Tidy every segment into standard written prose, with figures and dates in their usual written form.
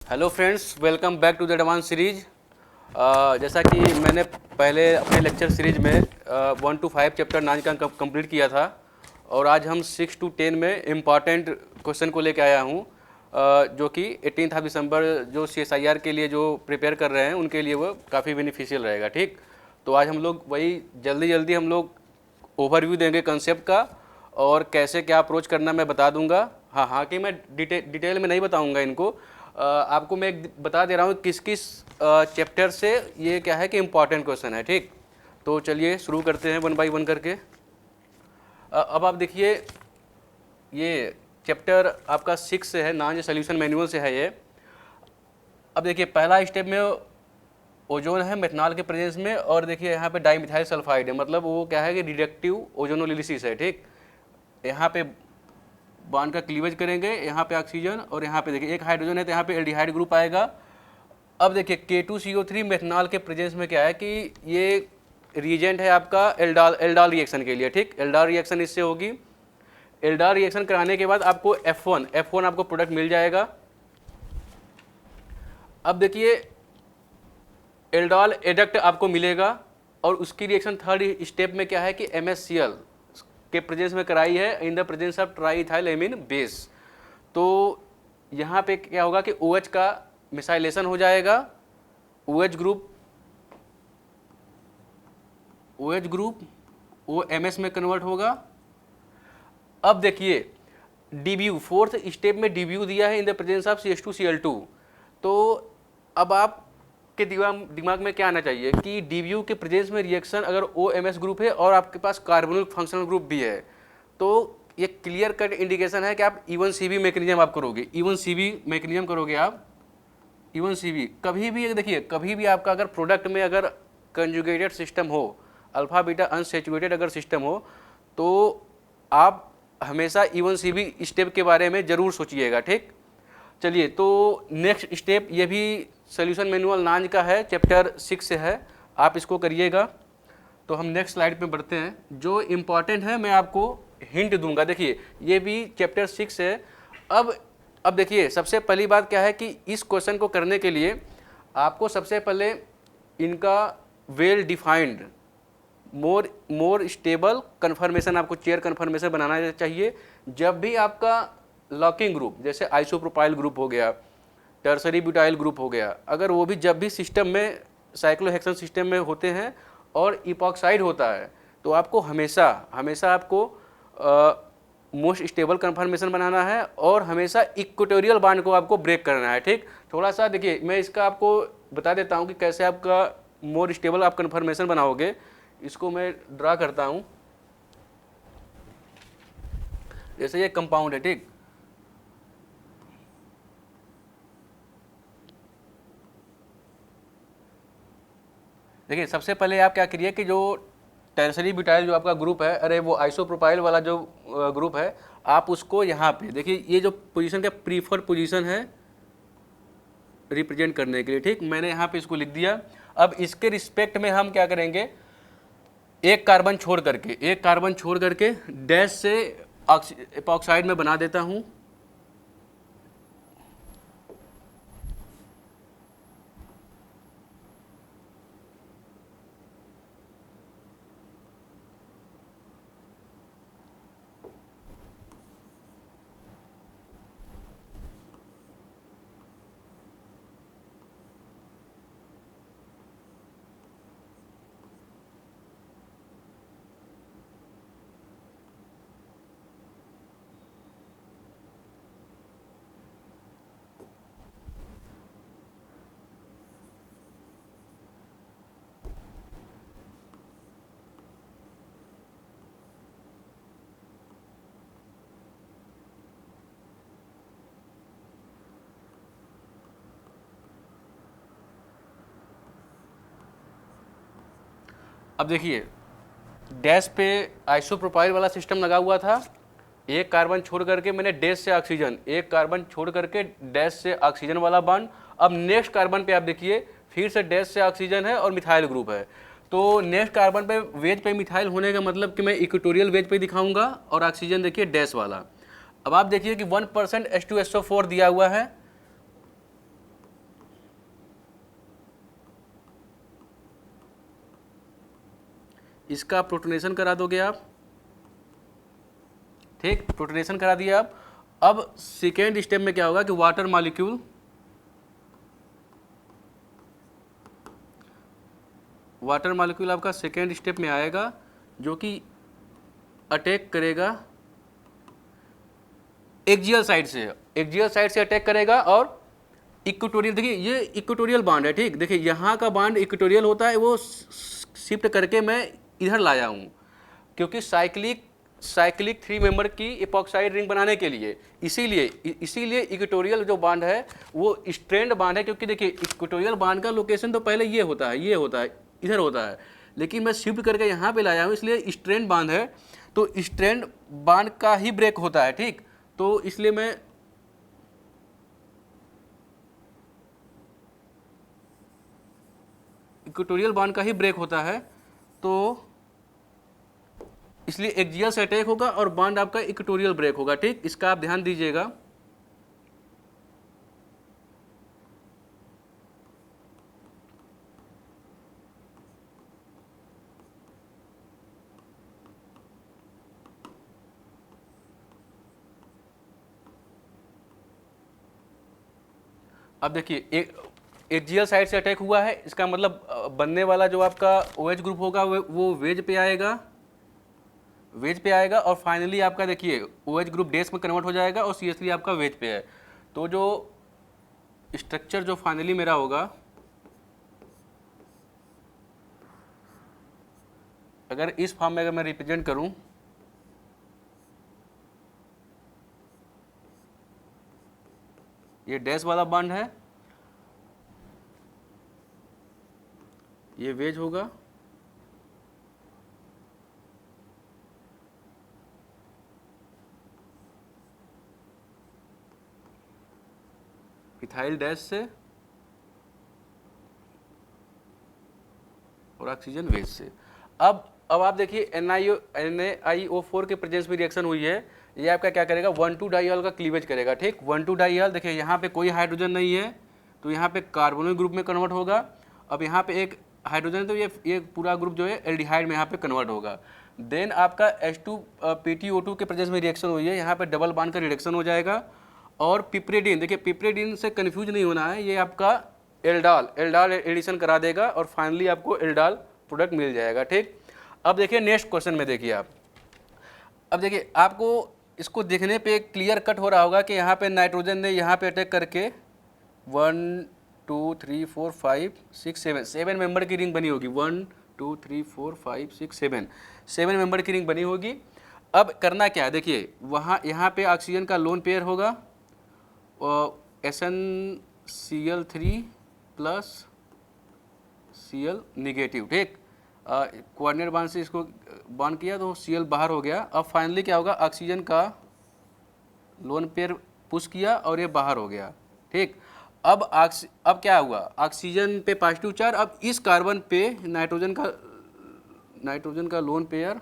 Hello friends, welcome back to the advance series. जैसा कि मैंने पहले अपने लेक्चर सीरीज में 1 to 5 चैप्टर 9 का कंप्लीट किया था और आज हम 6 to 10 में इम्पॉर्टेंट क्वेश्चन को लेकर आया हूँ, जो कि 18 दिसंबर जो CSIR के लिए जो प्रिपेयर कर रहे हैं उनके लिए वो काफ़ी बेनिफिशियल रहेगा। ठीक, तो आज हम लोग वही जल्दी हम लोग ओवरव्यू देंगे कंसेप्ट का और कैसे क्या अप्रोच करना मैं बता दूंगा। हाँ कि मैं डिटेल में नहीं बताऊंगा इनको। आपको मैं बता दे रहा हूँ किस किस चैप्टर से ये क्या है कि इम्पॉर्टेंट क्वेश्चन है। ठीक, तो चलिए शुरू करते हैं 1 by 1 करके। अब आप देखिए, ये चैप्टर आपका 6 से है, नॉन सोल्यूशन मैनुअल से है ये। अब देखिए पहला स्टेप में ओजोन है मेथनॉल के प्रेजेंस में, और देखिए यहाँ पे डाइमिथाइल सल्फाइड है, मतलब वो क्या है कि रिडक्टिव ओजोनोलिसिस है। ठीक, यहाँ पे बॉन्ड का क्लीवेज करेंगे, यहाँ पे ऑक्सीजन और यहाँ पे देखिए एक हाइड्रोजन है तो यहाँ पे एल्डिहाइड ग्रुप आएगा। अब देखिए K2CO3 मेथनॉल के प्रेजेंस में क्या है कि ये रिएजेंट है आपका एल्डाल रिएक्शन के लिए। ठीक, एल्डाल रिएक्शन इससे होगी। एल्डाल रिएक्शन कराने के बाद आपको F1 आपको प्रोडक्ट मिल जाएगा। अब देखिए एल्डाल एडक्ट आपको मिलेगा और उसकी रिएक्शन थर्ड स्टेप में क्या है कि MSCl के प्रेजेंस में कराई है in the presence of triethyl amine base. तो यहाँ पे क्या होगा कि OH का मिसाइलेशन हो जाएगा, OH ग्रुप OMS में कन्वर्ट होगा। अब देखिए DBU फोर्थ स्टेप में DBU दिया है in the presence of CH2Cl2। तो अब आप के दिमाग में क्या आना चाहिए कि DBU के प्रेजेंस में रिएक्शन अगर OMS ग्रुप है और आपके पास कार्बोनिल फंक्शनल ग्रुप भी है, तो ये क्लियर कट इंडिकेशन है कि आप इवन CB मैकेनिज्म आप करोगे। इवन CB मैकेनिज्म करोगे आप, इवन CB कभी भी देखिए, कभी भी आपका अगर प्रोडक्ट में अगर कंजुगेटेड सिस्टम हो, अल्फा बीटा अनसेचुरेटेड अगर सिस्टम हो, तो आप हमेशा इवन CB स्टेप के बारे में ज़रूर सोचिएगा। ठीक, चलिए तो नेक्स्ट स्टेप ये भी सोल्यूशन मैनुअल 9 का है, चैप्टर 6 से है, आप इसको करिएगा। तो हम नेक्स्ट स्लाइड पे बढ़ते हैं। जो इम्पॉर्टेंट है मैं आपको हिंट दूंगा। देखिए ये भी चैप्टर 6 है। अब देखिए सबसे पहली बात क्या है कि इस क्वेश्चन को करने के लिए आपको सबसे पहले इनका well defined more stable conformation, आपको चेयर कन्फर्मेशन बनाना चाहिए। जब भी आपका लॉकिंग ग्रुप जैसे आइसोप्रोपाइल ग्रुप हो गया, टर्सरी ब्यूटाइल ग्रुप हो गया, अगर वो भी जब भी सिस्टम में साइक्लोहेक्सेन सिस्टम में होते हैं और इपॉक्साइड होता है, तो आपको हमेशा आपको मोस्ट स्टेबल कन्फर्मेशन बनाना है और हमेशा इक्वेटोरियल बांड को आपको ब्रेक करना है। ठीक, थोड़ा सा देखिए मैं इसका आपको बता देता हूँ कि कैसे आपका मोर स्टेबल आप कन्फर्मेशन बनाओगे। इसको मैं ड्रा करता हूँ। जैसे ये कंपाउंड है, ठीक, देखिए सबसे पहले आप क्या करिए कि जो टर्सरी ब्यूटाइल जो आपका ग्रुप है, अरे वो आइसोप्रोपाइल वाला जो ग्रुप है, आप उसको यहाँ पे देखिए, ये जो पोजीशन का प्रीफर्ड पोजीशन है रिप्रेजेंट करने के लिए। ठीक, मैंने यहाँ पे इसको लिख दिया। अब इसके रिस्पेक्ट में हम क्या करेंगे, एक कार्बन छोड़ करके डैश से एपॉक्साइड में बना देता हूँ। अब देखिए डैश पे आइसोप्रोपाइल वाला सिस्टम लगा हुआ था, एक कार्बन छोड़ करके मैंने डैश से ऑक्सीजन, एक कार्बन छोड़ करके डैश से ऑक्सीजन वाला बॉन्ड। अब नेक्स्ट कार्बन पे आप देखिए फिर से डैश से ऑक्सीजन है और मिथाइल ग्रुप है। तो नेक्स्ट कार्बन पे वेज पे मिथाइल होने का मतलब कि मैं इक्वेटोरियल वेज पे दिखाऊंगा और ऑक्सीजन देखिए डैश वाला। अब आप देखिए कि 1% H2SO4 दिया हुआ है, इसका प्रोटोनेशन करा दोगे आप, ठीक, प्रोटोनेशन करा दिया आप। अब सेकेंड स्टेप में क्या होगा कि वाटर मॉलिक्यूल आपका सेकेंड स्टेप में आएगा, जो कि अटैक करेगा एक्सियल साइड से अटैक करेगा। और इक्वेटोरियल, देखिए ये इक्वेटोरियल बांड है, ठीक, देखिए यहाँ का बांड इक्वेटोरियल होता है, वो शिफ्ट करके मैं इधर लाया हूँ, क्योंकि साइक्लिक 3 मेंबर की इपॉक्साइड रिंग बनाने के लिए, इसीलिए इक्वेटोरियल जो बांड है वो स्ट्रैंड बांड है। क्योंकि देखिए इक्वेटोरियल बांड का लोकेशन तो पहले ये होता है, इधर होता है, लेकिन मैं शिफ्ट करके यहाँ पे लाया हूँ, इसलिए स्ट्रैंड बांड है। तो स्ट्रैंड बांड का ही ब्रेक होता है, ठीक, तो इसलिए मैं इक्वेटोरियल बांड का ही ब्रेक होता है, तो इसलिए एक्सियल से अटैक होगा और बांड आपका इक्वेटोरियल ब्रेक होगा, ठीक, इसका आप ध्यान दीजिएगा। अब देखिए एक्सियल साइड से अटैक हुआ है, इसका मतलब बनने वाला जो आपका OH ग्रुप होगा वो वेज पे आएगा और फाइनली आपका देखिए OH ग्रुप डैश में कन्वर्ट हो जाएगा और CH3 आपका वेज पे है। तो जो स्ट्रक्चर जो फाइनली मेरा होगा, अगर इस फॉर्म में अगर मैं रिप्रेजेंट करूं, ये डैश वाला बॉन्ड है, ये वेज होगा, इथाइल डैश से और ऑक्सीजन वेज से। अब आप देखिए NaIO4 के प्रेजेंस में रिएक्शन हुई है, ये आपका क्या करेगा, 1,2 डाइऑल का क्लीवेज करेगा, ठीक, 1,2 डाइऑल, देखिए यहाँ पे कोई हाइड्रोजन नहीं है तो यहाँ पे कार्बोनिल ग्रुप में कन्वर्ट होगा। अब यहाँ पे एक हाइड्रोजन, तो ये पूरा ग्रुप जो है एल्डिहाइड में यहाँ पे कन्वर्ट होगा। देन आपका H2PtO2 के प्रेजेंस में रिएक्शन हुई है, यहाँ पे डबल बॉन्ड का रिडक्शन हो जाएगा। और पिपरेडिन, देखिए पिपरेडिन से कन्फ्यूज नहीं होना है, ये आपका एल्डाल एडिशन करा देगा और फाइनली आपको एल्डाल प्रोडक्ट मिल जाएगा, ठीक। अब देखिए नेक्स्ट क्वेश्चन में देखिए आप, अब देखिए आपको इसको देखने पे क्लियर कट हो रहा होगा कि यहाँ पे नाइट्रोजन ने यहाँ पे अटैक करके 1 2 3 4 5 6 7 मेंबर की रिंग बनी होगी, 1 2 3 4 5 6 7 मेंबर की रिंग बनी होगी। अब करना क्या है, देखिए यहाँ पे ऑक्सीजन का लोन पेयर होगा और SnCl3 प्लस Cl निगेटिव, ठीक, कोऑर्डिनेट बांड से इसको बांड किया तो Cl बाहर हो गया। अब फाइनली क्या होगा, ऑक्सीजन का लोन पेयर पुश किया और ये बाहर हो गया, ठीक। अब क्या हुआ, ऑक्सीजन पे पॉजिटिव चार्ज, अब इस कार्बन पे नाइट्रोजन का लोन पेयर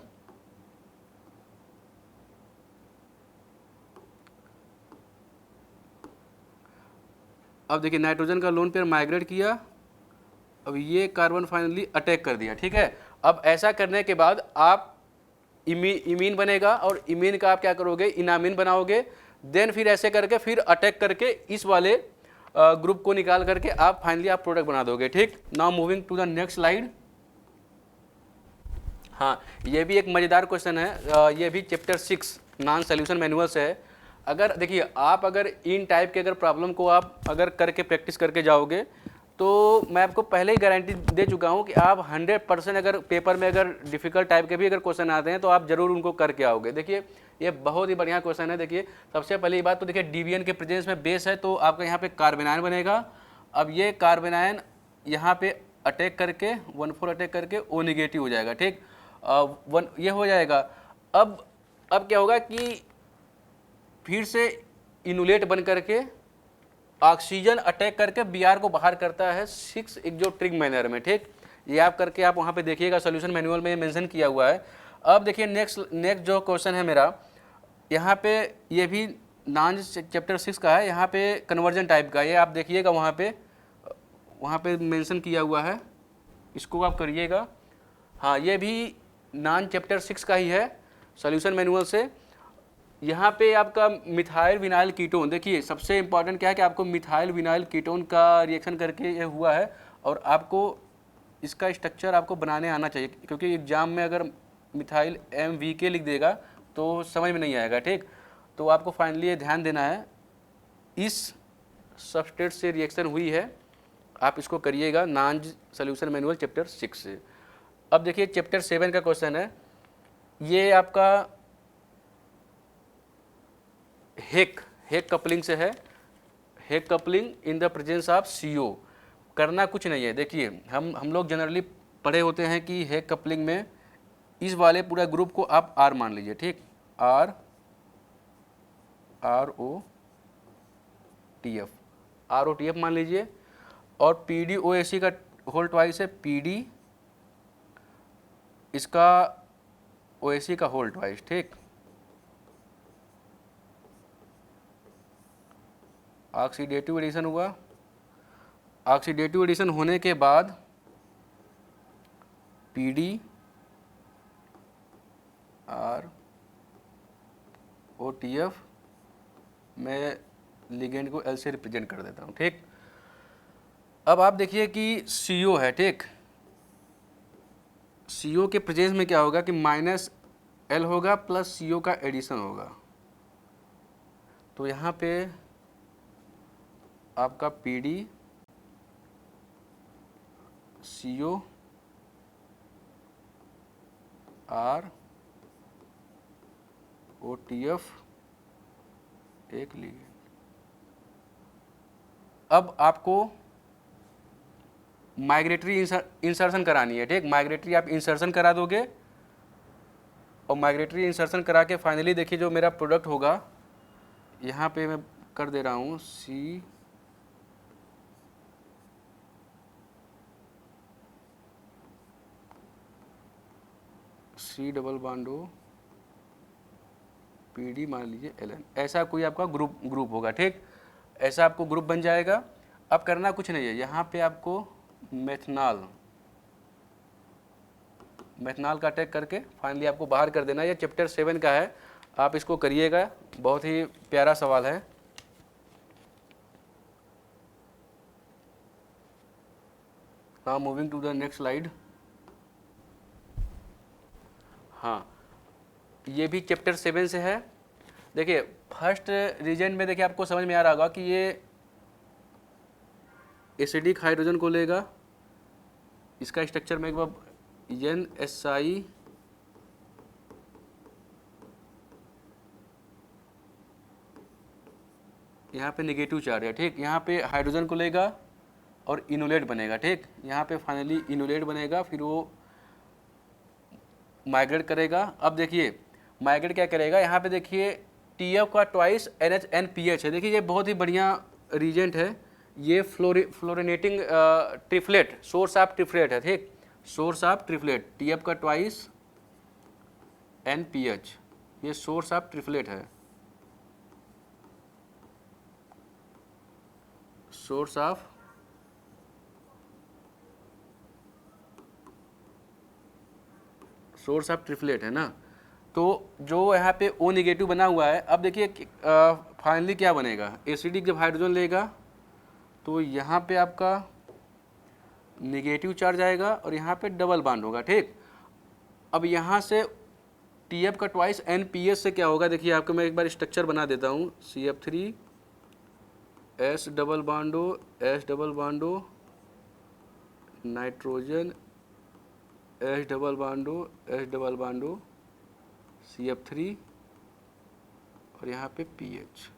अब देखिए नाइट्रोजन का लोन पेयर माइग्रेट किया, अब ये कार्बन फाइनली अटैक कर दिया, ठीक है। अब ऐसा करने के बाद आप इमीन बनेगा और इमीन का आप क्या करोगे, इनामिन बनाओगे। देन फिर ऐसे करके फिर अटैक करके इस वाले ग्रुप को निकाल करके आप फाइनली आप प्रोडक्ट बना दोगे, ठीक। Now moving to the next slide. हाँ, ये भी एक मज़ेदार क्वेश्चन है, ये भी चैप्टर 6 नॉन सॉल्यूशन मैनुअल से है। अगर देखिए आप अगर इन टाइप के अगर प्रॉब्लम को आप अगर करके प्रैक्टिस करके जाओगे तो मैं आपको पहले ही गारंटी दे चुका हूँ कि आप 100% अगर पेपर में अगर डिफ़िकल्ट टाइप के भी अगर क्वेश्चन आते हैं तो आप ज़रूर उनको करके आओगे। देखिए ये बहुत ही बढ़िया क्वेश्चन है। देखिए सबसे पहली बात तो देखिए डिवीएन के प्रेजेंस में बेस है तो आपका यहाँ पे कार्बेनायन बनेगा। अब ये कार्बेनायन यहाँ पे अटैक करके 1,4 अटैक करके O निगेटिव हो जाएगा, ठीक, 1 ये हो जाएगा। अब क्या होगा कि फिर से इनुलेट बन करके ऑक्सीजन अटैक करके Br को बाहर करता है 6 एक्सोट्रिक मैनर में, ठीक। ये आप करके आप वहाँ पे देखिएगा, सोल्यूशन मैनुअल में मेंशन किया हुआ है। अब देखिए नेक्स्ट जो क्वेश्चन है मेरा, यहाँ पे ये भी नॉन चैप्टर 6 का है, यहाँ पे कन्वर्जन टाइप का, ये आप देखिएगा वहाँ पे मेंशन किया हुआ है, इसको आप करिएगा। हाँ, ये भी नॉन चैप्टर 6 का ही है, सॉल्यूशन मैनुअल से। यहाँ पे आपका मिथाइल विनाइल कीटोन, देखिए सबसे इंपॉर्टेंट क्या है कि आपको मिथाइल विनाइल कीटोन का रिएक्शन करके ये हुआ है, और आपको इसका स्ट्रक्चर आपको बनाने आना चाहिए, क्योंकि एग्जाम में अगर मिथाइल MVK लिख देगा तो समझ में नहीं आएगा, ठीक। तो आपको फाइनली ये ध्यान देना है, इस सबस्ट्रेट से रिएक्शन हुई है, आप इसको करिएगा नॉन सॉल्यूशन मैनुअल चैप्टर 6 से। अब देखिए चैप्टर 7 का क्वेश्चन है, ये आपका हेक कपलिंग से है। Heck coupling in the presence of CO। करना कुछ नहीं है, देखिए हम लोग जनरली पढ़े होते हैं कि हेक कपलिंग में इस वाले पूरा ग्रुप को आप R मान लीजिए, ठीक, ROTF मान लीजिए, और PDOAC का होल ट्वाइस है PD, इसका OAC का होल ट्वाइस, ठीक। ऑक्सीडेटिव एडिशन हुआ, ऑक्सीडेटिव एडिशन होने के बाद PD ROTF, मैं लिगेंड को L से रिप्रेजेंट कर देता हूँ, ठीक। अब आप देखिए कि CO है, ठीक, CO के प्रेजेंस में क्या होगा कि -L होगा प्लस CO का एडिशन होगा, तो यहाँ पे आपका PD CO ROTF एक लिगेंड। अब आपको माइग्रेटरी इंसर्शन करानी है, ठीक। माइग्रेटरी आप इंसर्शन करा दोगे, और माइग्रेटरी इंसर्शन करा के फाइनली देखिए जो मेरा प्रोडक्ट होगा, यहाँ पे मैं कर दे रहा हूँ C डबल बॉन्डो PD मान लीजिए LN, ऐसा कोई आपका ग्रुप होगा, ठीक। ऐसा आपको ग्रुप बन जाएगा। अब करना कुछ नहीं है, यहाँ पे आपको मेथनॉल का अटैक करके फाइनली आपको बाहर कर देना। यह चैप्टर 7 का है, आप इसको करिएगा, बहुत ही प्यारा सवाल है। Now moving to the next slide. हाँ, ये भी चैप्टर 7 से है। देखिए फर्स्ट रीजन में देखिए आपको समझ में आ रहा होगा कि ये एसिडिक हाइड्रोजन को लेगा, इसका स्ट्रक्चर में एक बार NSI यहाँ पे नेगेटिव चार्ज है, ठीक। यहाँ पे हाइड्रोजन को लेगा और इनोलेट बनेगा, ठीक। यहाँ पे फाइनली इनोलेट बनेगा, फिर वो माइग्रेट करेगा। अब देखिए माइग्रेट क्या करेगा, यहाँ पे देखिए TF का ट्वाइस NH&NPH है। देखिए ये बहुत ही बढ़िया रीजेंट है, ये फ्लोरिनेटिंग ट्रिफ्लेट, सोर्स ऑफ ट्रिफ्लेट है, ठीक, सोर्स ऑफ ट्रिफ्लेट। TF का ट्वाइस NPH, ये सोर्स ऑफ ट्रिफ्लेट है, सोर्स ऑफ ट्रिफ्लेट है ना। तो जो यहाँ पे O निगेटिव बना हुआ है, अब देखिए फाइनली क्या बनेगा, एसिडिक जब हाइड्रोजन लेगा तो यहाँ पे आपका निगेटिव चार्ज आएगा और यहाँ पे डबल बॉन्ड होगा, ठीक। अब यहाँ से TF का ट्वाइस NPH से क्या होगा, देखिए आपको मैं एक बार स्ट्रक्चर बना देता हूँ, CF3 S double बॉन्डो nitrogen S double बॉन्डो CF3 और यहाँ पे PH।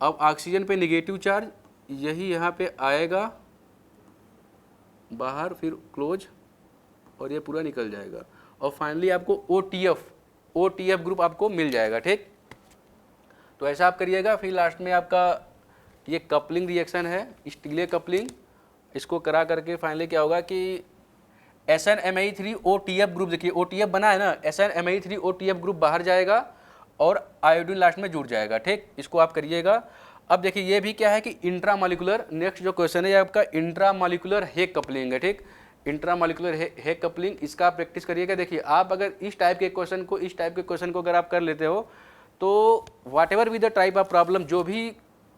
अब ऑक्सीजन पे निगेटिव चार्ज, यही यहाँ पे आएगा बाहर, फिर क्लोज, और ये पूरा निकल जाएगा, और फाइनली आपको OTF ग्रुप आपको मिल जाएगा, ठीक। तो ऐसा आप करिएगा। फिर लास्ट में आपका ये कपलिंग रिएक्शन है, स्टीले कपलिंग, इसको करा करके फाइनली क्या होगा कि SnMe3OTF ग्रुप, देखिए OTF बना है ना, SnMe3OTF ग्रुप बाहर जाएगा और आयोडीन लास्ट में जुड़ जाएगा, ठीक। इसको आप करिएगा। अब देखिए ये भी क्या है कि इंट्रामॉलिक्यूलर, नेक्स्ट जो क्वेश्चन है ये आपका इंट्रामॉलिक्यूलर हेक कपलिंग है, ठीक। इंट्रामोलिकुलर हेक कपलिंग, इसका आप प्रैक्टिस करिएगा। देखिए आप अगर इस टाइप के क्वेश्चन को अगर आप कर लेते हो तो whatever with the type of problem, जो भी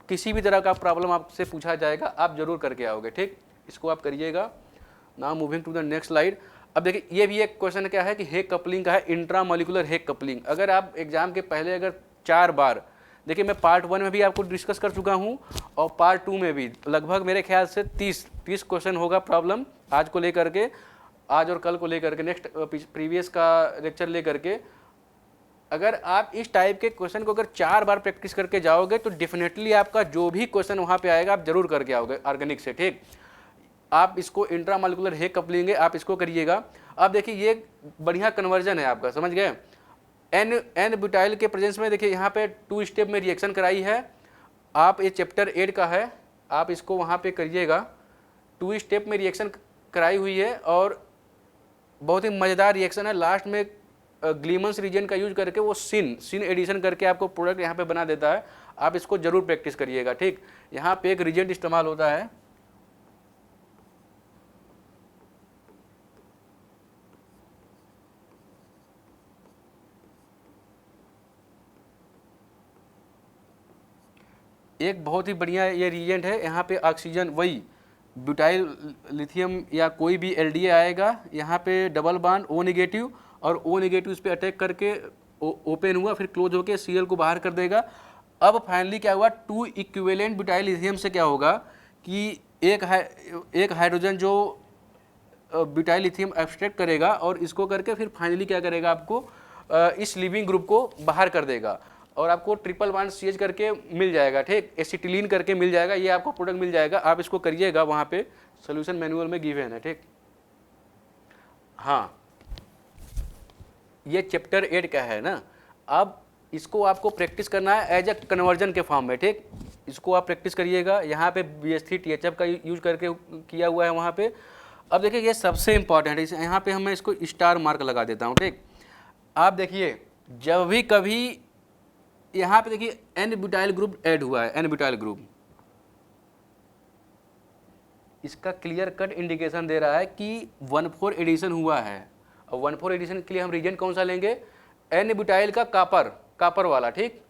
किसी भी तरह का प्रॉब्लम आपसे पूछा जाएगा आप जरूर करके आओगे। ठीक, इसको आप करिएगा। Now moving to the next slide. अब देखिए ये भी एक क्वेश्चन क्या है कि हेक कपलिंग का है, इंट्रामोलिकुलर हेक कपलिंग। अगर आप एग्जाम के पहले अगर 4 बार, देखिए मैं पार्ट 1 में भी आपको डिस्कस कर चुका हूँ और पार्ट 2 में भी लगभग मेरे ख्याल से 30 क्वेश्चन होगा प्रॉब्लम आज को लेकर के, आज और कल को लेकर के, नेक्स्ट प्रीवियस का लेक्चर लेकर के। अगर आप इस टाइप के क्वेश्चन को अगर 4 बार प्रैक्टिस करके जाओगे तो डेफिनेटली आपका जो भी क्वेश्चन वहाँ पे आएगा आप जरूर करके आओगे ऑर्गेनिक से। ठीक, आप इसको इंट्रामोलिकुलर हेक कपलिंग आप इसको करिएगा। अब देखिए ये बढ़िया कन्वर्जन है आपका, समझ गए। एन ब्यूटाइल के प्रेजेंस में देखिए यहाँ पे 2 स्टेप में रिएक्शन कराई है। आप ये चैप्टर 8 का है, आप इसको वहाँ पे करिएगा। 2 स्टेप में रिएक्शन कराई हुई है और बहुत ही मज़ेदार रिएक्शन है। लास्ट में ग्लीमन्स रीजन का यूज करके वो सिन एडिशन करके आपको प्रोडक्ट यहाँ पे बना देता है। आप इसको जरूर प्रैक्टिस करिएगा। ठीक, यहाँ पे एक रिजेंट इस्तेमाल होता है। एक बहुत ही बढ़िया ये रिएजेंट है। यहाँ पे ऑक्सीजन, वही ब्यूटाइल लिथियम या कोई भी एलडीए आएगा, यहाँ पे डबल बॉन्ड O नेगेटिव और O नेगेटिव इस पर अटैक करके ओपन हुआ, फिर क्लोज होकर Cl को बाहर कर देगा। अब फाइनली क्या हुआ, 2 इक्विवेलेंट ब्यूटाइल लिथियम से क्या होगा कि एक हाइड्रोजन जो ब्यूटाइल लिथियम एब्स्ट्रैक्ट करेगा और इसको करके फिर फाइनली क्या करेगा, आपको इस लिविंग ग्रुप को बाहर कर देगा और आपको ट्रिपल बॉन्ड CH करके मिल जाएगा। ठीक, एसिटिलीन करके मिल जाएगा, ये आपको प्रोडक्ट मिल जाएगा। आप इसको करिएगा, वहाँ पे सोल्यूशन मैनुअल में गिवन है। ठीक, हाँ ये चैप्टर 8 का है ना। अब इसको आपको प्रैक्टिस करना है एज ए कन्वर्जन के फॉर्म में। ठीक, इसको आप प्रैक्टिस करिएगा। यहाँ पे BH3 THF का यूज करके किया हुआ है वहाँ पे। अब देखिए ये सबसे इम्पॉर्टेंट है, यहाँ पे मैं इसको स्टार मार्क लगा देता हूँ। ठीक, आप देखिए जब भी कभी यहाँ पे देखिए N ब्यूटाइल ग्रुप ऐड हुआ है, N ब्यूटाइल ग्रुप, इसका क्लियर कट इंडिकेशन दे रहा है कि 1,4 एडिशन हुआ है। और 1,4 एडिशन के लिए हम रीजन कौन सा लेंगे, N ब्यूटाइल का कापर वाला। ठीक,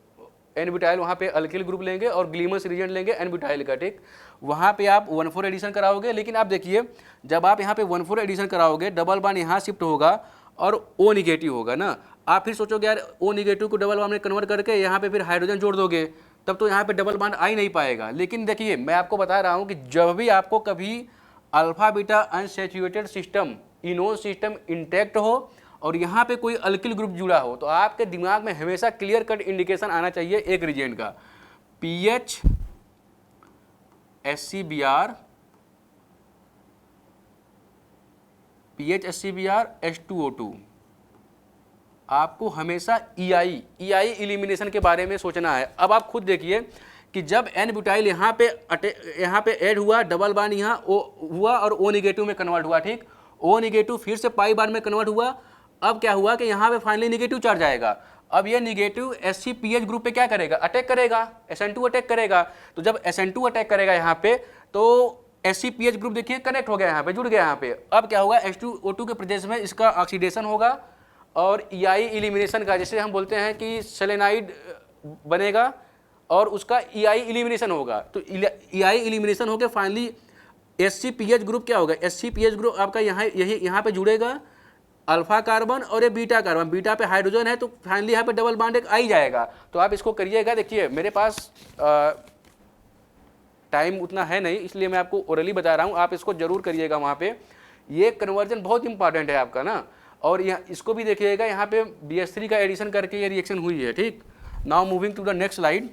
N ब्यूटाइल वहाँ पे अल्किल ग्रुप लेंगे और ग्लीमस रीजन लेंगे N ब्यूटाइल का। ठीक, वहाँ पे आप 1,4 एडिशन कराओगे। लेकिन आप देखिए जब आप यहाँ पे 1,4 एडिशन कराओगे, डबल बॉन्ड यहाँ शिफ्ट होगा और O निगेटिव होगा ना। आप फिर सोचोगे यार O निगेटिव को डबल बॉन्ड में कन्वर्ट करके यहाँ पे फिर हाइड्रोजन जोड़ दोगे, तब तो यहाँ पे डबल बॉन्ड आ ही नहीं पाएगा। लेकिन देखिए मैं आपको बता रहा हूँ कि जब भी आपको कभी alpha beta unsaturated system, इनोन system intact हो और यहाँ पे कोई अल्किल ग्रुप जुड़ा हो, तो आपके दिमाग में हमेशा क्लियर कट इंडिकेशन आना चाहिए एक रीजेंट का, PH SCBr H2O2। आपको हमेशा EI इलिमिनेशन के बारे में सोचना है। अब आप खुद देखिए कि जब N ब्यूटाइल यहाँ पे ऐड हुआ, डबल बॉन्ड यहाँ हुआ और O निगेटिव में कन्वर्ट हुआ। ठीक, O निगेटिव फिर से पाई बॉन्ड में कन्वर्ट हुआ। अब क्या हुआ कि यहाँ पे फाइनली निगेटिव चार्ज आएगा। अब ये निगेटिव SCPH ग्रुप पे क्या करेगा, अटैक करेगा, SN2 अटैक करेगा। तो जब SN2 अटैक करेगा यहाँ पे तो SCPH ग्रुप देखिए कनेक्ट हो गया, यहाँ पे जुड़ गया यहाँ पे। अब क्या होगा, H2O2 के प्रेजेंस में इसका ऑक्सीडेशन होगा और EI इलिमिनेशन का, जैसे हम बोलते हैं कि सेलेनाइड बनेगा और उसका EI इलिमिनेशन होगा। तो EI इलिमिनेशन होकर फाइनली SCPH ग्रुप क्या होगा, SCPH ग्रुप आपका यहाँ पे जुड़ेगा, अल्फा कार्बन और ये बीटा कार्बन, बीटा पे हाइड्रोजन है तो फाइनली यहाँ पे डबल बॉन्ड एक आ ही जाएगा। तो आप इसको करिएगा। देखिए मेरे पास टाइम उतना है नहीं, इसलिए मैं आपको ओरली बता रहा हूँ, आप इसको जरूर करिएगा। वहाँ पे ये कन्वर्जन बहुत इंपॉर्टेंट है आपका ना। और यहाँ इसको भी देखिएगा, यहाँ पे BH3 का एडिशन करके ये रिएक्शन हुई है। ठीक, now moving to the next slide.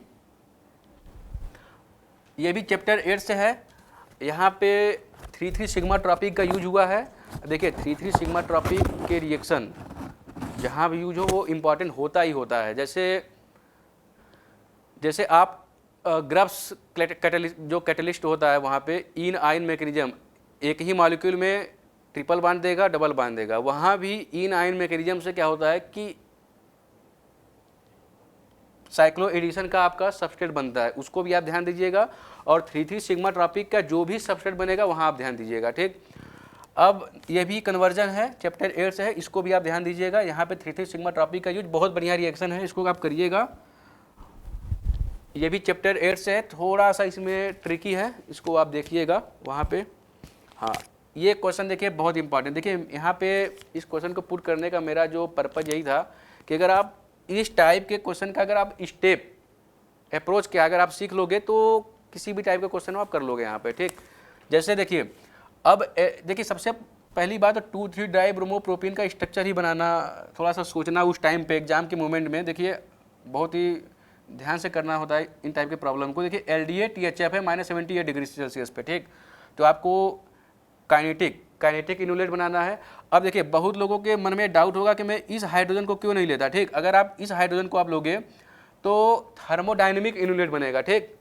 ये भी चैप्टर 8 से है। यहाँ पे 3,3 सिग्मा ट्रॉपिक का यूज हुआ है। देखिए 3,3 सिग्मा ट्रॉपिक के रिएक्शन जहाँ भी यूज हो वो इम्पॉर्टेंट होता ही होता है। जैसे आप ग्रब्स जो कैटलिस्ट होता है, वहाँ पे इन आयन मैकेनिज्म, एक ही मॉलिक्यूल में ट्रिपल बॉन्ड देगा, डबल बॉन्ड देगा। वहाँ भी इन आयन मैकेनिज्म से क्या होता है कि साइक्लो एडिशन का आपका सबस्ट्रेट बनता है, उसको भी आप ध्यान दीजिएगा। और 3,3 सिग्मा ट्रॉपिक का जो भी सबस्ट्रेट बनेगा वहाँ आप ध्यान दीजिएगा। ठीक, अब ये भी कन्वर्जन है, चैप्टर 8 से है, इसको भी आप ध्यान दीजिएगा। यहाँ पे 3,3 सिग्मा ट्रॉपिक का यूज बहुत बढ़िया रिएक्शन है, इसको आप करिएगा। ये भी चैप्टर 8 से है, थोड़ा सा इसमें ट्रिकी है, इसको आप देखिएगा वहाँ पे। हाँ, ये क्वेश्चन देखिए बहुत इंपॉर्टेंट। देखिए यहाँ पे इस क्वेश्चन को पुट करने का मेरा जो पर्पज यही था कि अगर आप इस टाइप के क्वेश्चन का अगर आप स्टेप अप्रोच क्या अगर आप सीख लोगे तो किसी भी टाइप का क्वेश्चन आप कर लोगे यहाँ पे, ठीक। जैसे देखिए अब देखिए सबसे पहली बात तो 2,3 डाइब्रोमोप्रोपिन का स्ट्रक्चर ही बनाना, थोड़ा सा सोचना उस टाइम पे एग्जाम के मोमेंट में, देखिए बहुत ही ध्यान से करना होता है इन टाइप के प्रॉब्लम को। देखिए LDA THF है -78 डिग्री सेल्सियस पे, ठीक। तो आपको काइनेटिक इनुलेट बनाना है। अब देखिए बहुत लोगों के मन में डाउट होगा कि मैं इस हाइड्रोजन को क्यों नहीं लेता, ठीक। अगर आप इस हाइड्रोजन को आप लोगे तो थर्मोडायनेमिक इनुलेट बनेगा, ठीक।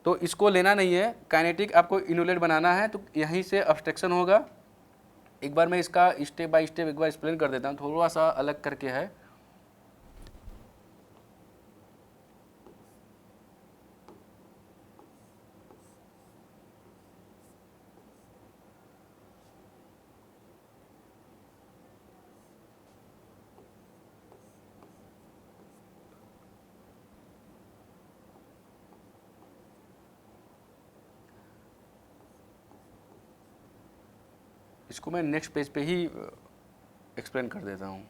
तो इसको लेना नहीं है, काइनेटिक आपको इनुलेट बनाना है, तो यहीं से ऑब्स्ट्रक्शन होगा। एक बार मैं इसका स्टेप बाय स्टेप एक बार एक्सप्लेन कर देता हूँ, थोड़ा सा अलग करके है। इसको मैं नेक्स्ट पेज पे ही एक्सप्लेन कर देता हूँ।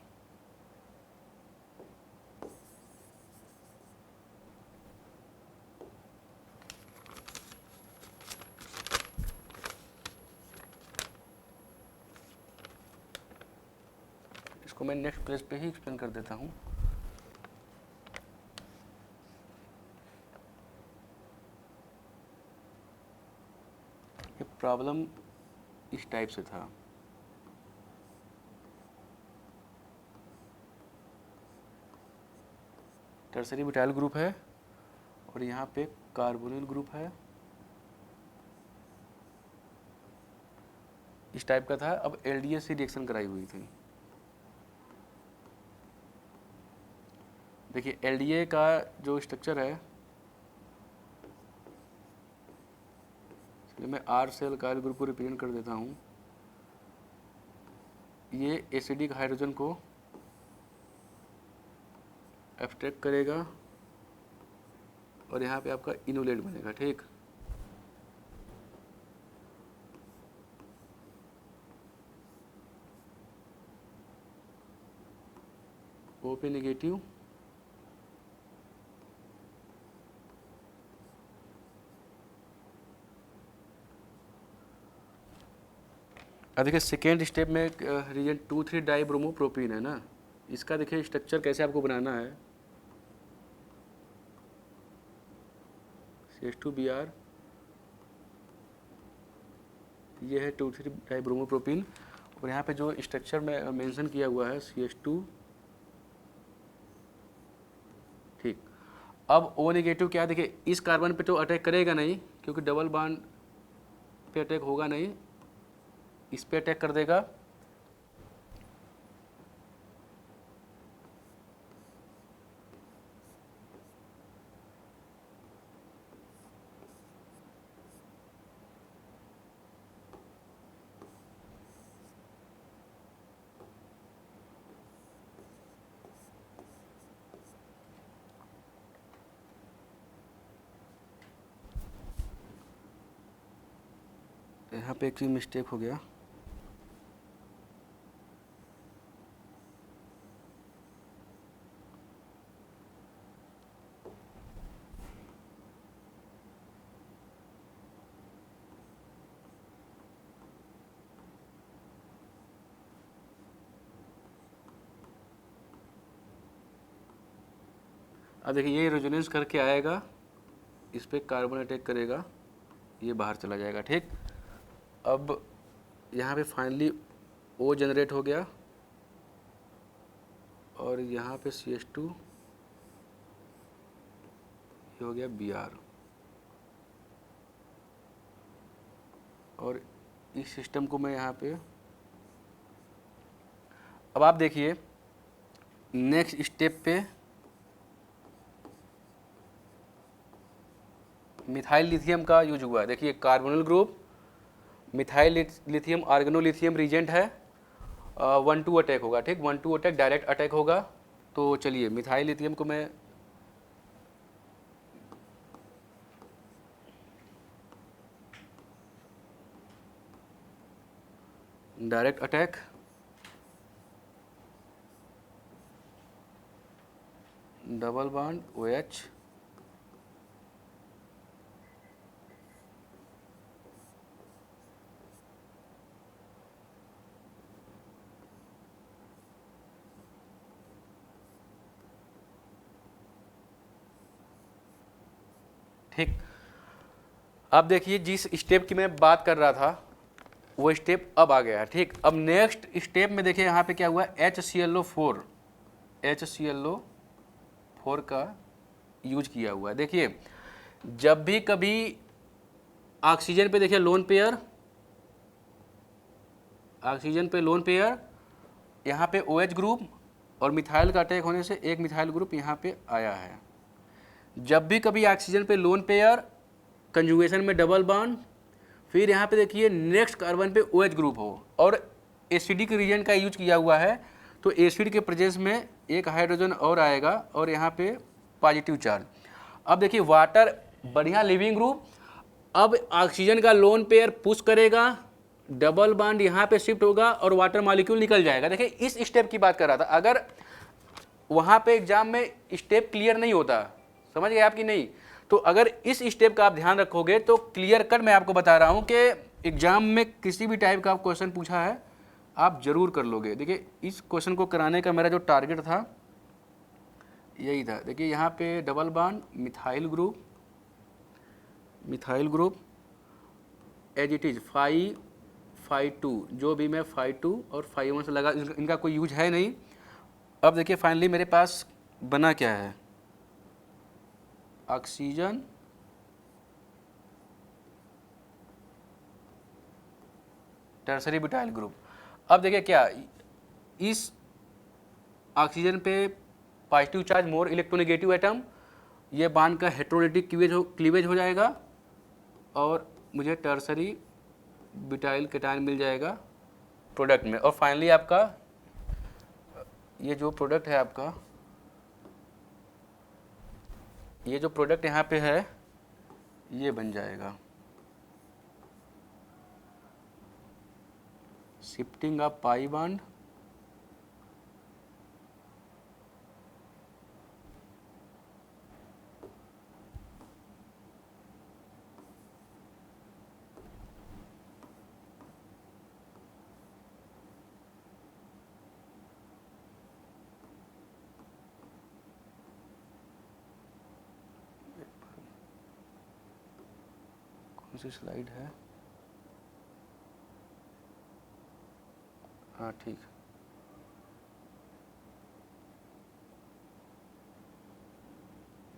इसको मैं नेक्स्ट पेज पे ही एक्सप्लेन कर देता हूँ। ये प्रॉब्लम इस टाइप से था। टर्सरी ब्यूटाइल ग्रुप है और यहाँ पे कार्बोनिल ग्रुप है, इस टाइप का था। अब LDA से रिएक्शन कराई हुई थी। देखिए LDA का जो स्ट्रक्चर है, चलिए मैं R से अल्काइल ग्रुप को रिप्रेजेंट कर देता हूँ। ये एसिडिक हाइड्रोजन को एब्स्ट्रैक्ट करेगा और यहाँ पे आपका इनुलेट बनेगा, ठीक। O पे नेगेटिव, अब देखिए सेकेंड स्टेप में रीजन 2,3 डाइब्रोमोप्रोपिन है ना, इसका देखिए स्ट्रक्चर कैसे आपको बनाना है। CH2Br, ये है 2,3 डाइब्रोमोप्रोपिन और यहाँ पे जो स्ट्रक्चर में मेंशन किया हुआ है CH2, ठीक। अब O नेगेटिव क्या, देखिए इस कार्बन पे तो अटैक करेगा नहीं क्योंकि डबल बॉन्ड पे अटैक होगा नहीं, इस पे अटैक कर देगा। यहाँ पे एक चीज मिस्टेक हो गया, अब देखिए ये रेजोनेंस करके आएगा, इस पे कार्बन अटैक करेगा, ये बाहर चला जाएगा, ठीक। अब यहाँ पे फाइनली O जनरेट हो गया और यहाँ पे CH2, ये हो गया Br और इस सिस्टम को मैं यहाँ पे, अब आप देखिए नेक्स्ट स्टेप पे मिथाइल लिथियम का यूज हुआ है। देखिए carbonyl group methyl lithium organolithium reagent है, 1-2 अटैक होगा, ठीक, 1-2 अटैक डायरेक्ट अटैक होगा। तो चलिए मिथाइल लिथियम को मैं direct attack, double bond OH, ठीक। अब देखिए जिस स्टेप की मैं बात कर रहा था वो स्टेप अब आ गया है, ठीक। अब नेक्स्ट स्टेप में देखिए यहाँ पे क्या हुआ, HClO4 का यूज किया हुआ है। देखिए जब भी कभी ऑक्सीजन पे देखिए लोन पेयर, ऑक्सीजन पे लोन पेयर, यहाँ पे OH ग्रुप और मिथाइल का अटैक होने से एक मिथाइल ग्रुप यहाँ पे आया है। जब भी कभी ऑक्सीजन पे लोन पेयर, कंजुगेशन में डबल बॉन्ड, फिर यहाँ पे देखिए नेक्स्ट कार्बन पे OH ग्रुप हो और एसिडिक रीजन का यूज किया हुआ है, तो एसिड के प्रेजेंस में एक हाइड्रोजन और आएगा और यहाँ पे पॉजिटिव चार्ज। अब देखिए वाटर बढ़िया लिविंग ग्रुप, अब ऑक्सीजन का लोन पेयर पुश करेगा, डबल बॉन्ड यहाँ पे शिफ्ट होगा और वाटर मॉलिक्यूल निकल जाएगा। देखिए इस स्टेप की बात कर रहा था, अगर वहाँ पे एग्जाम में स्टेप क्लियर नहीं होता, समझ गए आप कि नहीं, तो अगर इस स्टेप का आप ध्यान रखोगे तो क्लियर कट मैं आपको बता रहा हूँ कि एग्जाम में किसी भी टाइप का क्वेश्चन पूछा है आप जरूर कर लोगे। देखिए इस क्वेश्चन को कराने का मेरा जो टारगेट था यही था। देखिए यहाँ पे double bond methyl group as it is 5-2, जो भी मैं 5-2 और 5-1 से लगा, इनका कोई यूज है नहीं। अब देखिए फाइनली मेरे पास बना क्या है, ऑक्सीजन टर्सरी ब्यूटाइल ग्रुप। अब देखिए क्या इस ऑक्सीजन पे positive charge more electronegative atom, ये बांड का हेटेरोनेटिक क्लीवेज हो जाएगा और मुझे टर्सरी ब्यूटाइल केटायन मिल जाएगा प्रोडक्ट में। और फाइनली आपका ये जो प्रोडक्ट है, आपका ये जो प्रोडक्ट यहाँ पे है ये बन जाएगा शिफ्टिंग ऑफ पाई बॉन्ड, कौन सी स्लाइड है, हाँ ठीक,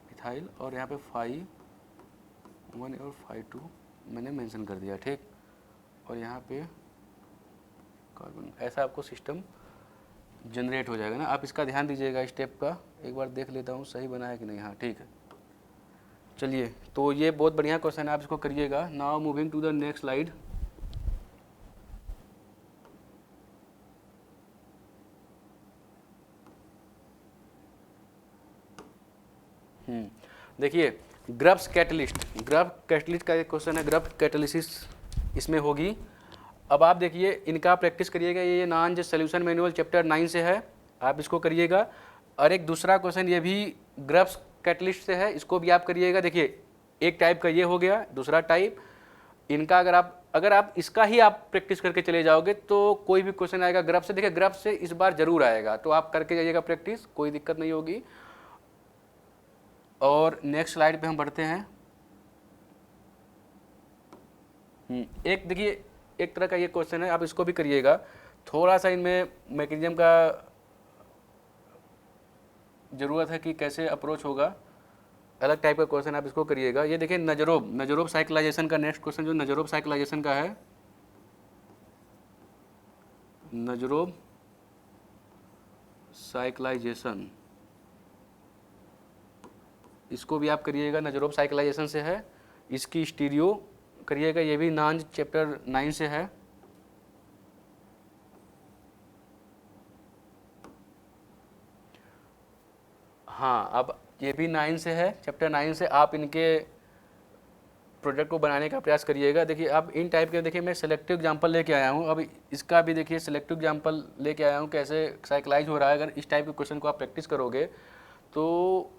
मिथाइल और यहाँ पे 5-1 और 5-2 मैंने मेंशन कर दिया, ठीक। और यहाँ पे कार्बन, ऐसा आपको सिस्टम जनरेट हो जाएगा ना। आप इसका ध्यान दीजिएगा स्टेप का, एक बार देख लेता हूँ सही बना है कि नहीं, हाँ ठीक है। चलिए तो ये बहुत बढ़िया क्वेश्चन है, आप इसको करिएगा। Now moving to the next slide. देखिए ग्रब्स कैटलिस्ट का एक क्वेश्चन है, ग्रब कैटालिसिस इसमें होगी। अब आप देखिए इनका प्रैक्टिस करिएगा, ये नॉन सोल्यूशन मैनुअल चैप्टर 9 से है, आप इसको करिएगा। और एक दूसरा क्वेश्चन ये भी ग्रब्स कैटलिस्ट से है, इसको भी आप करिएगा। देखिए एक टाइप का ये हो गया, दूसरा टाइप इनका अगर आप इसका ही आप प्रैक्टिस करके चले जाओगे तो कोई भी क्वेश्चन आएगा ग्रब से, देखिए ग्रब से इस बार जरूर आएगा, तो आप करके जाइएगा प्रैक्टिस, कोई दिक्कत नहीं होगी। और नेक्स्ट स्लाइड पे हम बढ़ते हैं। एक देखिए एक तरह का ये क्वेश्चन है, आप इसको भी करिएगा। थोड़ा सा इनमें मैकेनिज्म का ज़रूरत है कि कैसे अप्रोच होगा, अलग टाइप का क्वेश्चन, आप इसको करिएगा। ये देखिए नजरोब साइक्लाइजेशन का नेक्स्ट क्वेश्चन, जो नजरोब साइक्लाइजेशन का है, नजरोब साइक्लाइजेशन, इसको भी आप करिएगा, नजरोब साइक्लाइजेशन से है। इसकी स्टीरियो करिएगा, ये भी नांज चैप्टर 9 से है। हाँ, अब ये भी 9 से है, चैप्टर 9 से आप इनके प्रोजेक्ट को बनाने का प्रयास करिएगा। देखिए अब इन टाइप के, देखिए मैं सेलेक्टिव एग्जांपल लेके आया हूँ, अब इसका भी देखिए सेलेक्टिव एग्जांपल लेके आया हूँ कैसे साइक्लाइज हो रहा है। अगर इस टाइप के क्वेश्चन को आप प्रैक्टिस करोगे तो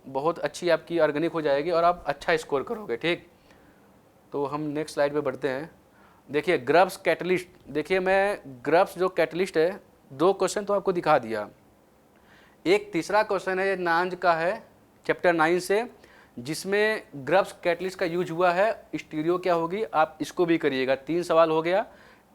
बहुत अच्छी आपकी ऑर्गेनिक हो जाएगी और आप अच्छा स्कोर करोगे। ठीक, तो हम नेक्स्ट स्लाइड पे बढ़ते हैं। देखिए ग्रब्स कैटलिस्ट, देखिए मैं ग्रब्स जो कैटलिस्ट है, 2 क्वेश्चन तो आपको दिखा दिया। एक तीसरा क्वेश्चन है, नांज का है चैप्टर 9 से, जिसमें ग्रब्स कैटलिस्ट का यूज हुआ है। स्टीरियो क्या होगी, आप इसको भी करिएगा। 3 सवाल हो गया,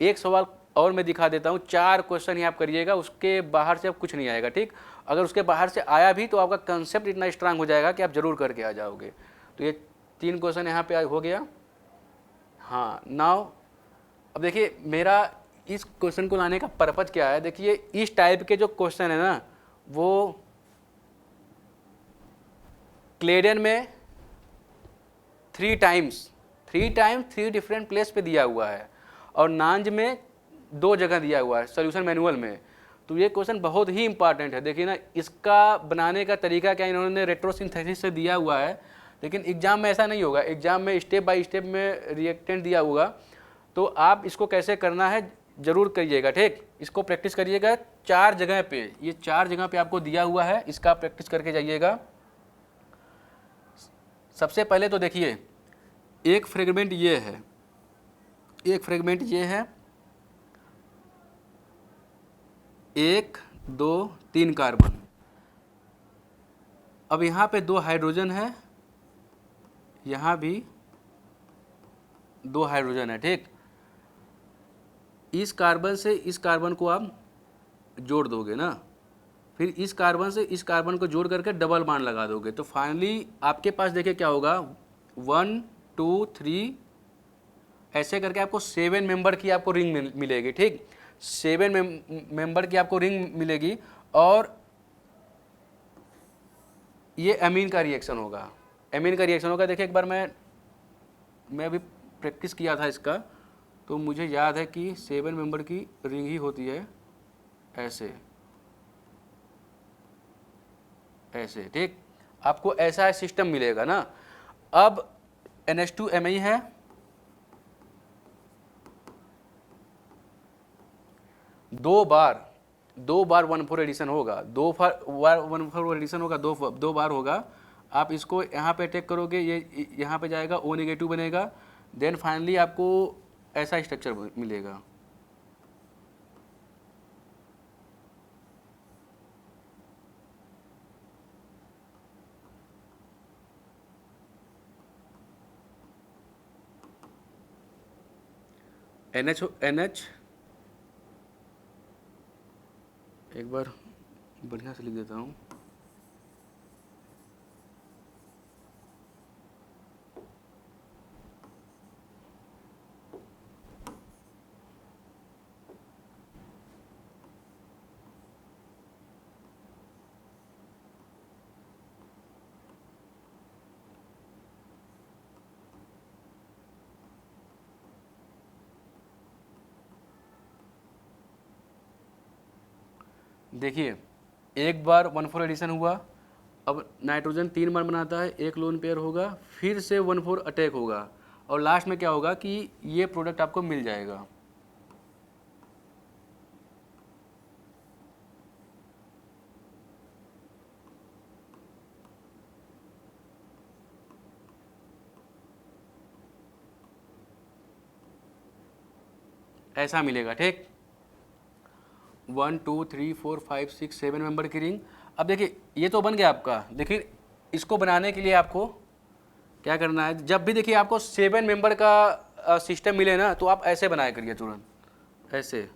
एक सवाल और मैं दिखा देता हूँ। 4 क्वेश्चन ही आप करिएगा, उसके बाहर से अब कुछ नहीं आएगा। ठीक, अगर उसके बाहर से आया भी तो आपका कंसेप्ट इतना स्ट्रांग हो जाएगा कि आप जरूर करके आ जाओगे। तो ये 3 क्वेश्चन यहाँ पे हो गया। हाँ, नाउ अब देखिए मेरा इस क्वेश्चन को लाने का पर्पज क्या है। देखिए इस टाइप के जो क्वेश्चन है ना, वो क्लेडन में 3 टाइम्स 3 डिफरेंट प्लेस पे दिया हुआ है और नांज में 2 जगह दिया हुआ है सोल्यूशन मैनुअल में। तो ये क्वेश्चन बहुत ही इंपॉर्टेंट है। देखिए ना, इसका बनाने का तरीका क्या इन्होंने रेट्रोसिंथेसिस से दिया हुआ है, लेकिन एग्जाम में ऐसा नहीं होगा। एग्जाम में स्टेप बाय स्टेप में रिएक्टेंट दिया होगा, तो आप इसको कैसे करना है जरूर करिएगा। ठीक, इसको प्रैक्टिस करिएगा 4 जगह पे, ये 4 जगह पे आपको दिया हुआ है, इसका प्रैक्टिस करके जाइएगा। सबसे पहले तो देखिए एक फ्रेगमेंट ये है, एक फ्रेगमेंट ये है, 1 2 3 कार्बन। अब यहाँ पे 2 हाइड्रोजन है, यहाँ भी 2 हाइड्रोजन है। ठीक, इस कार्बन से इस कार्बन को आप जोड़ दोगे ना, फिर इस कार्बन से इस कार्बन को जोड़ करके डबल बॉन्ड लगा दोगे, तो फाइनली आपके पास देखिए क्या होगा, 1 2 3 ऐसे करके आपको 7 मेंबर की आपको रिंग मिलेगी। ठीक, 7 मेंबर की आपको रिंग मिलेगी और ये एमीन का रिएक्शन होगा, एमीन का रिएक्शन होगा। देखिए एक बार मैं अभी प्रैक्टिस किया था इसका, तो मुझे याद है कि 7 मेंबर की रिंग ही होती है ऐसे ऐसे। ठीक, आपको ऐसा सिस्टम मिलेगा ना। अब NH2MI है, 2 बार 1,4 एडिशन होगा, 2 बार 1,4 एडिशन होगा, 2 बार होगा। आप इसको यहाँ पे अटैक करोगे, ये यहाँ पे जाएगा, O नेगेटिव बनेगा, देन फाइनली आपको ऐसा स्ट्रक्चर मिलेगा। NH एक बार बढ़िया से लिख देता हूँ, देखिए एक बार 1,4 एडिशन हुआ, अब नाइट्रोजन 3 बार बनाता है, एक लोन पेयर होगा, फिर से 1,4 अटैक होगा और लास्ट में क्या होगा कि ये प्रोडक्ट आपको मिल जाएगा। ऐसा मिलेगा। ठीक, 1 2 3 4 5 6 7 मेंबर की रिंग। अब देखिए ये तो बन गया आपका, लेकिन इसको बनाने के लिए आपको क्या करना है, जब भी देखिए आपको 7 मेंबर का सिस्टम मिले ना, तो आप ऐसे बनाया करिए तुरंत, ऐसे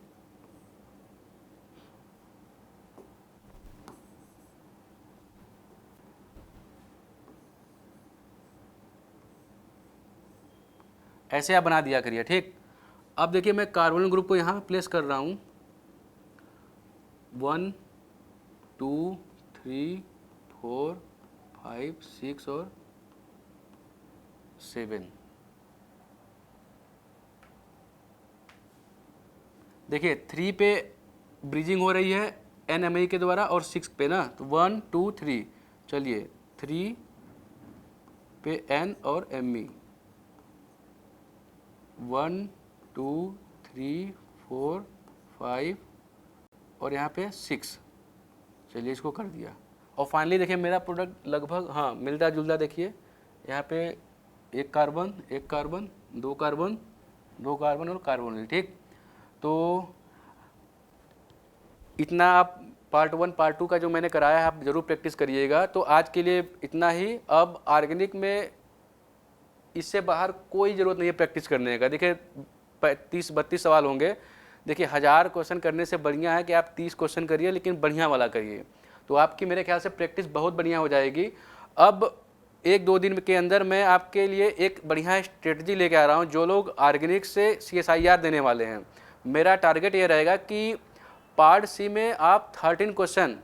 ऐसे आप बना दिया करिए। ठीक, अब देखिए मैं कार्बन ग्रुप को यहाँ पे प्लेस कर रहा हूँ, 1 2 3 4 5 6 और 7। देखिए 3 पे ब्रिजिंग हो रही है NME के द्वारा और 6 पे ना, तो 1 2 3, चलिए 3 पे N और ME, 1 2 3 4 5 और यहाँ पे 6, चलिए इसको कर दिया। और फाइनली देखिए मेरा प्रोडक्ट लगभग हाँ मिलता जुलता, देखिए यहाँ पे एक कार्बन दो कार्बन और कार्बन, ठीक। तो इतना आप पार्ट 1 पार्ट 2 का जो मैंने कराया है आप ज़रूर प्रैक्टिस करिएगा। तो आज के लिए इतना ही। अब ऑर्गेनिक में इससे बाहर कोई ज़रूरत नहीं है प्रैक्टिस करने का। देखिए 30-32 सवाल होंगे। देखिए 1000 क्वेश्चन करने से बढ़िया है कि आप 30 क्वेश्चन करिए, लेकिन बढ़िया वाला करिए, तो आपकी मेरे ख्याल से प्रैक्टिस बहुत बढ़िया हो जाएगी। अब 1-2 दिन के अंदर मैं आपके लिए एक बढ़िया स्ट्रेटजी लेके आ रहा हूँ। जो लोग ऑर्गेनिक से CSIR देने वाले हैं, मेरा टारगेट ये रहेगा कि पार्ट सी में आप 13 क्वेश्चन,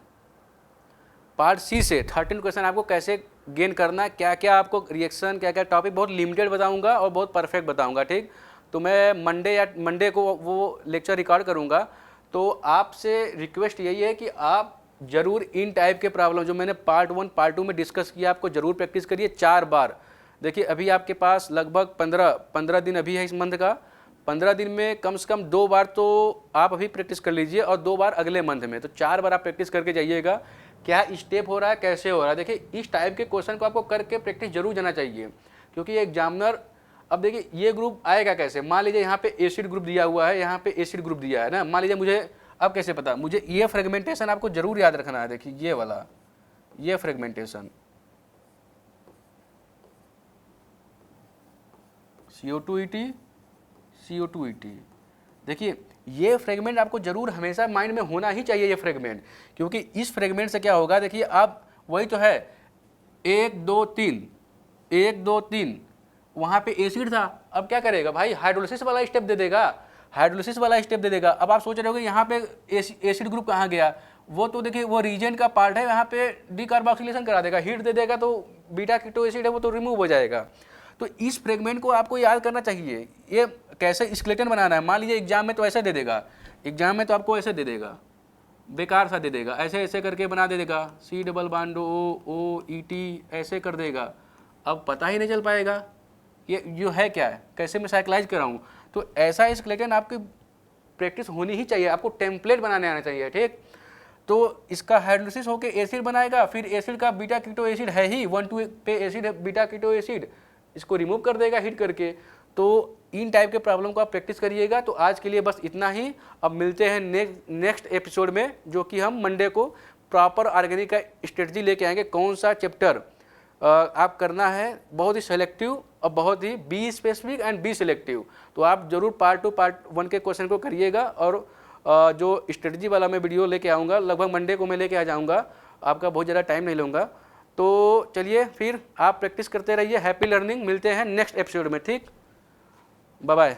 पार्ट सी से 13 क्वेश्चन आपको कैसे गेन करना है, क्या क्या आपको रिएक्शन, क्या क्या टॉपिक, बहुत लिमिटेड बताऊंगा और बहुत परफेक्ट बताऊंगा, ठीक। तो मैं मंडे को वो लेक्चर रिकॉर्ड करूंगा। तो आपसे रिक्वेस्ट यही है कि आप ज़रूर इन टाइप के प्रॉब्लम जो मैंने पार्ट 1 पार्ट 2 में डिस्कस किया, आपको ज़रूर प्रैक्टिस करिए 4 बार। देखिए अभी आपके पास लगभग 15 दिन अभी है इस मंथ का। 15 दिन में कम से कम 2 बार तो आप अभी प्रैक्टिस कर लीजिए और 2 बार अगले मंथ में, तो 4 बार आप प्रैक्टिस करके जाइएगा। क्या स्टेप हो रहा है, कैसे हो रहा है। देखिए इस टाइप के क्वेश्चन को आपको करके प्रैक्टिस जरूर जाना चाहिए, क्योंकि एग्जामिनर, अब देखिए ये ग्रुप आएगा कैसे। मान लीजिए यहाँ पे एसिड ग्रुप दिया हुआ है, यहाँ पे एसिड ग्रुप दिया है ना, मान लीजिए मुझे अब कैसे पता, मुझे ये फ्रेगमेंटेशन आपको जरूर याद रखना है। देखिए ये वाला, ये फ्रेगमेंटेशन CO2ET CO2ET, देखिए ये फ्रेगमेंट आपको जरूर हमेशा माइंड में होना ही चाहिए ये फ्रेगमेंट, क्योंकि इस फ्रेगमेंट से क्या होगा, देखिए आप वही तो है 1 2 3 वहाँ पे एसिड था, अब क्या करेगा भाई, हाइड्रोलिसिस वाला स्टेप दे देगा, हाइड्रोलिसिस वाला स्टेप दे देगा। अब आप सोच रहे हो कि यहाँ पे एसिड ग्रुप कहाँ गया, वो तो देखिए वो रीजन का पार्ट है, यहाँ पे डीकार्बोक्सिलेशन करा देगा, हीट दे देगा, तो बीटा कीटो एसिड है वो तो रिमूव हो जाएगा। तो इस फ्रेगमेंट को आपको याद करना चाहिए। ये कैसे स्केलेटन बनाना है, मान लीजिए एग्जाम में तो ऐसे दे देगा, एग्जाम में तो आपको ऐसे दे देगा, बेकार सा दे देगा, ऐसे ऐसे करके बना दे देगा, C डबल बॉन्ड OET ऐसे कर देगा, अब पता ही नहीं चल पाएगा ये जो है क्या है, कैसे मैं साइक्लाइज कर रहा हूँ। तो ऐसा स्केलेटन आपकी प्रैक्टिस होनी ही चाहिए, आपको टेम्पलेट बनाने आना चाहिए, ठीक। तो इसका हाइड्रोलिसिस होकर एसिड बनाएगा, फिर एसिड का बीटा कीटो एसिड है ही 1-2 पे एसिड है बीटा कीटो एसिड, इसको रिमूव कर देगा हीट करके। तो इन टाइप के प्रॉब्लम को आप प्रैक्टिस करिएगा। तो आज के लिए बस इतना ही। अब मिलते हैं नेक्स्ट एपिसोड में, जो कि हम मंडे को प्रॉपर ऑर्गेनिक का स्ट्रेटजी लेके आएंगे, कौन सा चैप्टर आप करना है, बहुत ही सेलेक्टिव और बहुत ही be specific and be selective. तो आप जरूर पार्ट 2 पार्ट 1 के क्वेश्चन को करिएगा। और जो स्ट्रेटजी वाला मैं वीडियो लेके आऊँगा, लगभग मंडे को मैं लेके आ जाऊँगा, आपका बहुत ज़्यादा टाइम नहीं लूँगा। तो चलिए फिर आप प्रैक्टिस करते रहिए। हैप्पी लर्निंग, मिलते हैं नेक्स्ट एपिसोड में, ठीक। Bye bye.